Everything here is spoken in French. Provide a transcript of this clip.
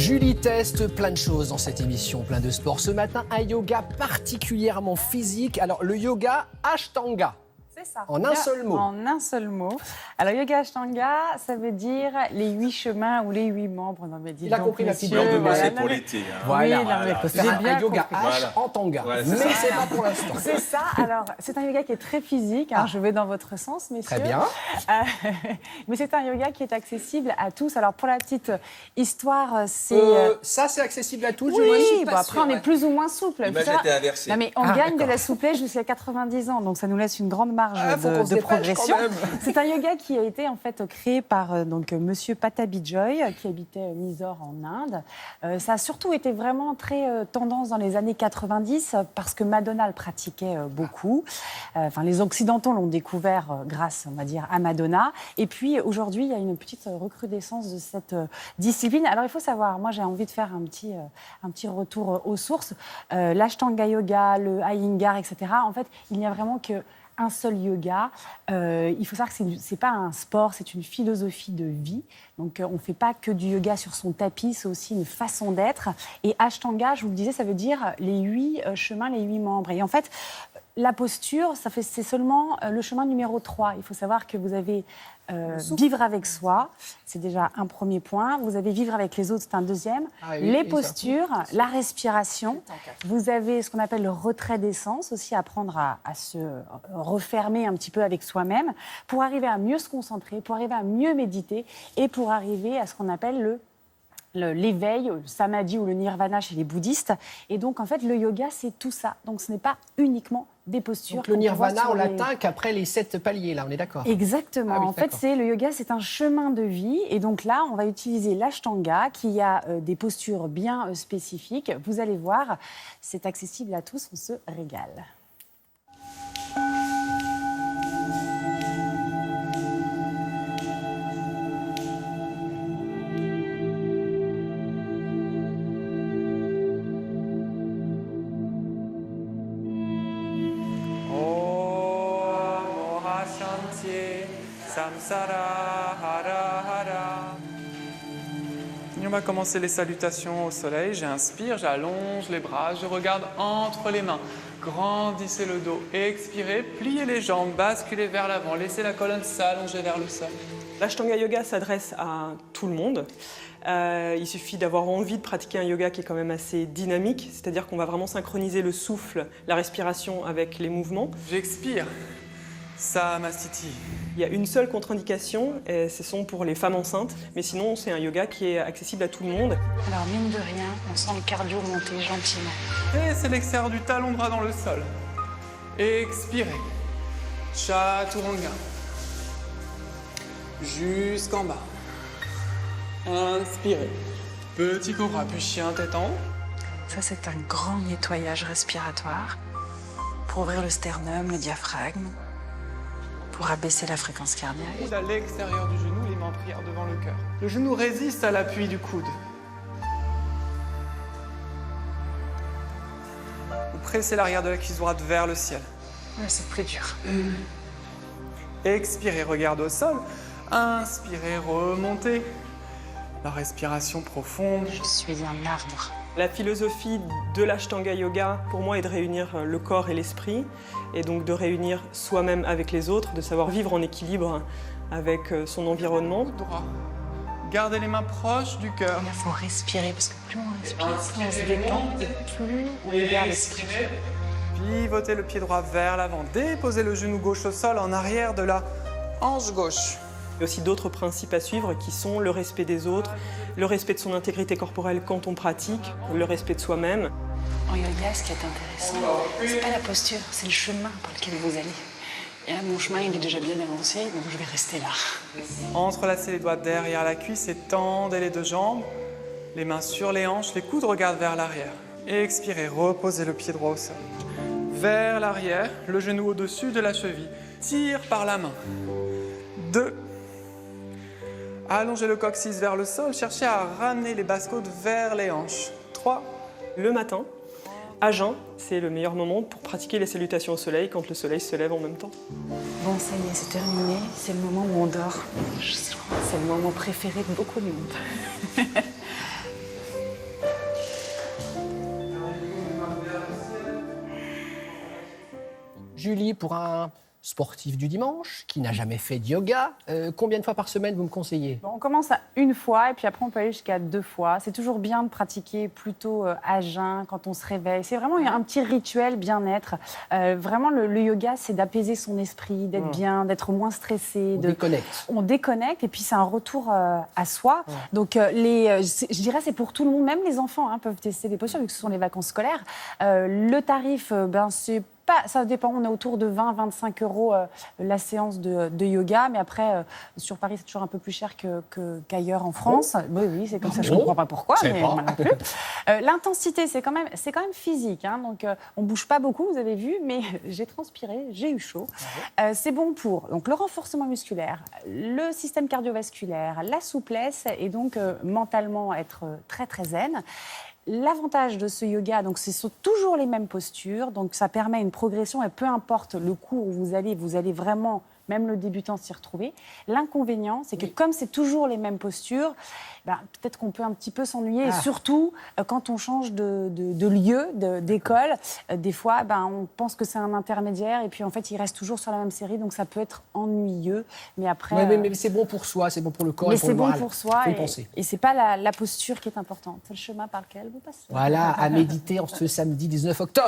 Julie teste plein de choses dans cette émission, plein de sports. Ce matin, un yoga particulièrement physique. Alors, le yoga Ashtanga. C'est ça. En un seul mot. En un seul mot. Alors, yoga Ashtanga, ça veut dire les 8 chemins ou les 8 membres. Non, mais Il a compris la petite messieurs, blague. C'est pour l'été. Hein. Voilà. Oui, non, mais C'est j'ai un bien yoga compris. H en tanga. Voilà, c'est mais ça. c'est pas pour l'instant. C'est ça. Alors, c'est un yoga qui est très physique. Hein, je vais dans votre sens, messieurs. Très bien. Mais c'est un yoga qui est accessible à tous. Alors, pour la petite histoire, c'est... Ça, c'est accessible à tous. Oui, je suis pas bon, après, sûr, on est plus ou moins souple. L'image Ça va. était inversée. Non, mais on Ah, gagne de d'accord. la souplesse jusqu'à 90 ans, donc ça nous laisse une grande marge Faut qu'on se de dépêche progression. quand même. C'est un yoga qui a été en fait créé par Monsieur Patabi Joy, qui habitait Mysore en Inde. Ça a surtout été vraiment très tendance dans les années 90 parce que Madonna le pratiquait beaucoup. Enfin, les Occidentaux l'ont découvert grâce, on va dire, à Madonna. Et puis aujourd'hui, il y a une petite recrudescence de cette discipline. Alors il faut savoir, moi j'ai envie de faire un petit retour aux sources. L'Ashtanga Yoga, le Iyengar, etc. En fait, il n'y a vraiment que un seul yoga. Il faut savoir que c'est pas un sport, c'est une philosophie de vie. Donc, on ne fait pas que du yoga sur son tapis, c'est aussi une façon d'être. Et Ashtanga, je vous le disais, ça veut dire les 8 chemins, les 8 membres. Et en fait, la posture, c'est seulement le chemin numéro 3. Il faut savoir que vous avez vivre avec soi, c'est déjà un premier point. Vous avez vivre avec les autres, c'est un deuxième. Ah oui, les et ça, postures, la respiration. Vous avez ce qu'on appelle le retrait d'essence, aussi apprendre à se refermer un petit peu avec soi-même pour arriver à mieux se concentrer, pour arriver à mieux méditer et pour arriver à ce qu'on appelle l'éveil, le samadhi ou le nirvana chez les bouddhistes. Et donc, en fait, le yoga, c'est tout ça. Donc, ce n'est pas uniquement des postures. Donc, le nirvana, on l'atteint qu'après les 7 paliers, là, on est d'accord. Exactement. Ah oui, en fait, d'accord. le yoga, c'est un chemin de vie. Et donc là, on va utiliser l'Ashtanga, qui a des postures bien spécifiques. Vous allez voir, c'est accessible à tous, on se régale. Et on va commencer les salutations au soleil. J'inspire, j'allonge les bras, je regarde entre les mains. Grandissez le dos, expirez, pliez les jambes, basculez vers l'avant, laissez la colonne s'allonger vers le sol. L'Ashtanga Yoga s'adresse à tout le monde. Il suffit d'avoir envie de pratiquer un yoga qui est quand même assez dynamique, c'est-à-dire qu'on va vraiment synchroniser le souffle, la respiration avec les mouvements. J'expire. Samastiti. Il y a une seule contre-indication, et ce sont pour les femmes enceintes, mais sinon c'est un yoga qui est accessible à tout le monde. Alors, mine de rien, on sent le cardio monter gentiment. Et c'est l'extérieur du talon droit dans le sol. Expirez. Chaturanga. Jusqu'en bas. Inspirez. Petit cobra, puis chien tête en haut. Ça, c'est un grand nettoyage respiratoire pour ouvrir le sternum, le diaphragme, pour abaisser la fréquence cardiaque. Coude à l'extérieur du genou, les mains en prière devant le cœur. Le genou résiste à l'appui du coude. Vous pressez l'arrière de la cuisse droite vers le ciel. Ouais, c'est plus dur. Expirez, regardez au sol. Inspirez, remontez. La respiration profonde. Je suis un arbre. La philosophie de l'Ashtanga Yoga, pour moi, est de réunir le corps et l'esprit, et donc de réunir soi-même avec les autres, de savoir vivre en équilibre avec son environnement. Droit. Gardez les mains proches du cœur. Il faut respirer, parce que plus on respire, plus on se détend, et plus on libère l'esprit. Pivotez le pied droit vers l'avant. Déposez le genou gauche au sol en arrière de la hanche gauche. Il y a aussi d'autres principes à suivre qui sont le respect des autres, le respect de son intégrité corporelle quand on pratique, le respect de soi-même. En yoga, ce qui est intéressant, c'est pas la posture, c'est le chemin par lequel vous allez. Et là, mon chemin, il est déjà bien avancé, donc je vais rester là. Entrelacez les doigts derrière la cuisse et tendez les deux jambes. Les mains sur les hanches, les coudes regardent vers l'arrière. Expirez, reposez le pied droit au sol. Vers l'arrière, le genou au-dessus de la cheville. Tire par la main. 2. Allongez le coccyx vers le sol, cherchez à ramener les basses-côtes vers les hanches. 3. Le matin, à jeun, c'est le meilleur moment pour pratiquer les salutations au soleil quand le soleil se lève en même temps. Bon, ça y est, c'est terminé. C'est le moment où on dort. C'est le moment préféré de beaucoup de monde. Julie, pour un sportif du dimanche qui n'a jamais fait de yoga, combien de fois par semaine vous me conseillez? Bon, on commence à 1 fois et puis après on peut aller jusqu'à 2 fois. C'est toujours bien de pratiquer plutôt à jeun quand on se réveille. C'est vraiment un petit rituel bien-être. Vraiment, le yoga, c'est d'apaiser son esprit, d'être bien, d'être moins stressé. On déconnecte. On déconnecte et puis c'est un retour à soi. Donc je dirais c'est pour tout le monde, même les enfants peuvent tester des postures vu que ce sont les vacances scolaires. Le tarif, c'est ça dépend, on est autour de 20-25 euros la séance de yoga, mais après, sur Paris, c'est toujours un peu plus cher qu'ailleurs en France. Oui, c'est comme ça, je ne comprends pas pourquoi, mais moi non plus. L'intensité, c'est quand même physique, donc on ne bouge pas beaucoup, vous avez vu, mais j'ai transpiré, j'ai eu chaud. C'est bon pour donc, le renforcement musculaire, le système cardiovasculaire, la souplesse, et donc mentalement être très, très zen. L'avantage de ce yoga, donc, ce sont toujours les mêmes postures, donc ça permet une progression et peu importe le cours où vous allez vraiment, même le débutant, s'y retrouver. L'inconvénient, c'est que comme c'est toujours les mêmes postures, peut-être qu'on peut un petit peu s'ennuyer, et surtout quand on change de lieu, d'école, des fois, on pense que c'est un intermédiaire et puis en fait, il reste toujours sur la même série, donc ça peut être ennuyeux. Mais après, mais c'est bon pour soi, c'est bon pour le corps mais et pour le moral. c'est bon pour soi et c'est pas la posture qui est importante, c'est le chemin par lequel vous passez. Voilà, à méditer en ce samedi 19 octobre.